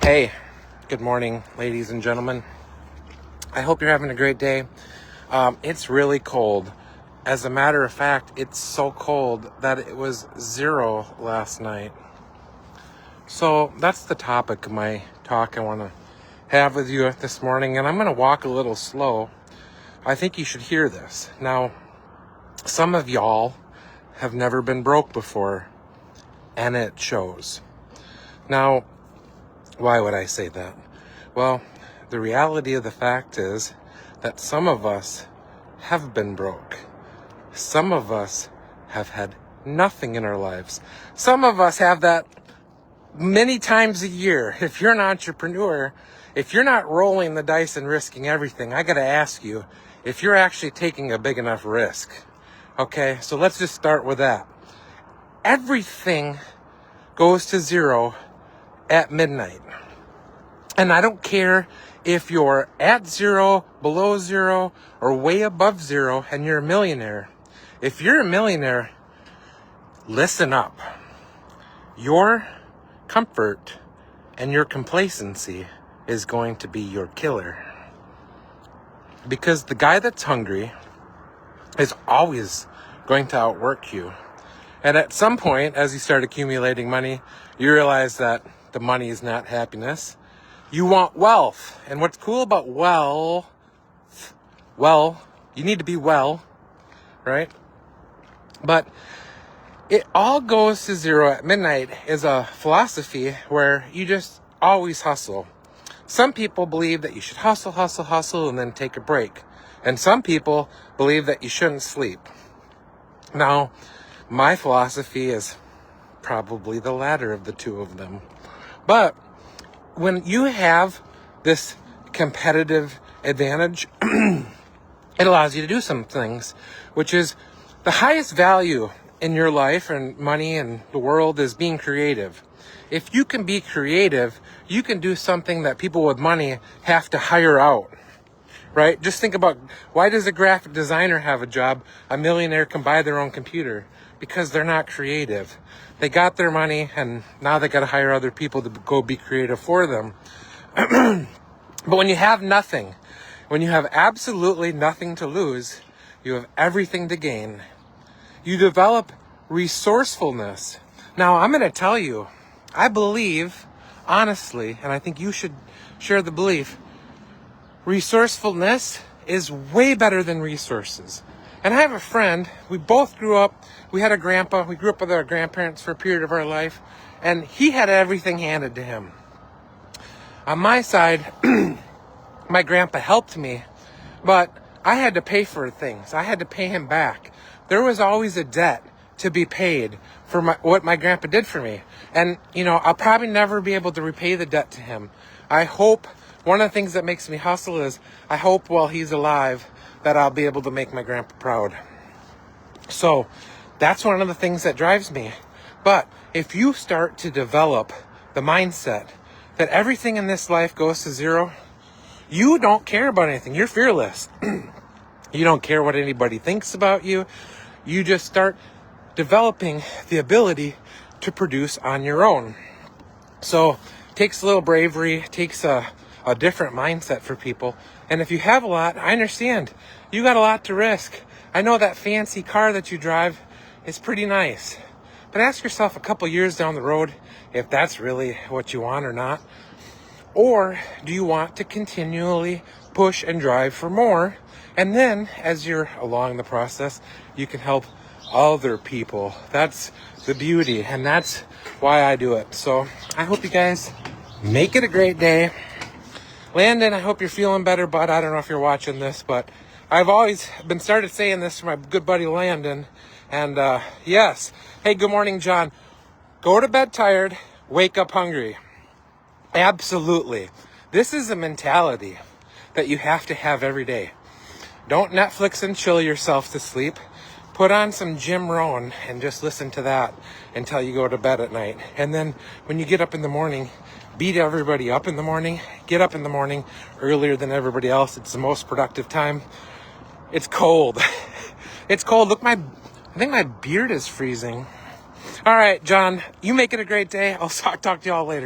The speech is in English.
Hey, good morning, ladies and gentlemen. I hope you're having a great day. It's really cold. As a matter of fact, it's so cold that it was 0 last night. So that's the topic of my talk I want to have with you this morning, and I'm going to walk a little slow. I think you should hear this. Now, some of y'all have never been broke before, and it shows. Now, why would I say that? Well, the reality of the fact is that some of us have been broke. Some of us have had nothing in our lives. Some of us have that many times a year. If you're an entrepreneur, if you're not rolling the dice and risking everything, I got to ask you if you're actually taking a big enough risk. Okay, so let's just start with that. Everything goes to 0 at midnight. And I don't care if you're at 0, below 0, or way above 0, and you're a millionaire. If you're a millionaire, listen up. Your comfort and your complacency is going to be your killer. Because the guy that's hungry is always going to outwork you. And at some point, as you start accumulating money, you realize that the money is not happiness. You want wealth. And what's cool about you need to be well, right? But it all goes to 0 at midnight is a philosophy where you just always hustle. Some people believe that you should hustle, and then take a break. And some people believe that you shouldn't sleep. Now, my philosophy is probably the latter of the two of them. But when you have this competitive advantage, it allows you to do some things, which is the highest value in your life and money and the world is being creative. If you can be creative, you can do something that people with money have to hire out, right? Just think about, why does a graphic designer have a job? A millionaire can buy their own computer because they're not creative. They got their money and now they got to hire other people to go be creative for them. But when you have nothing, when you have absolutely nothing to lose, you have everything to gain. You develop resourcefulness. Now, I'm going to tell you, I believe, honestly, and I think you should share the belief, resourcefulness is way better than resources. And I have a friend, we both grew up, we had a grandpa, we grew up with our grandparents for a period of our life, and he had everything handed to him. On my side, my grandpa helped me, but I had to pay for things. I had to pay him back. There was always a debt to be paid for what my grandpa did for me. And, I'll probably never be able to repay the debt to him. I hope, one of the things that makes me hustle is, I hope while he's alive that I'll be able to make my grandpa proud. So that's one of the things that drives me. But if you start to develop the mindset that everything in this life goes to 0, you don't care about anything. You're fearless. You don't care what anybody thinks about you. You just start developing the ability to produce on your own. So it takes a little bravery, takes a different mindset for people. And if you have a lot, I understand. You got a lot to risk. I know that fancy car that you drive is pretty nice. But ask yourself a couple years down the road if that's really what you want or not. Or do you want to continually push and drive for more? And then as you're along the process, you can help other people. That's the beauty. And that's why I do it. So I hope you guys make it a great day. Landon, I hope you're feeling better, bud. I don't know if you're watching this, but I've always been started saying this to my good buddy Landon. And yes. Hey, good morning, John. Go to bed tired, wake up hungry. Absolutely. This is a mentality that you have to have every day. Don't Netflix and chill yourself to sleep. Put on some Jim Rohn and just listen to that until you go to bed at night. And then when you get up in the morning, beat everybody up in the morning. Get up in the morning earlier than everybody else. It's the most productive time. It's cold. It's cold. Look, I think my beard is freezing. All right, John, you make it a great day. I'll talk to y'all later.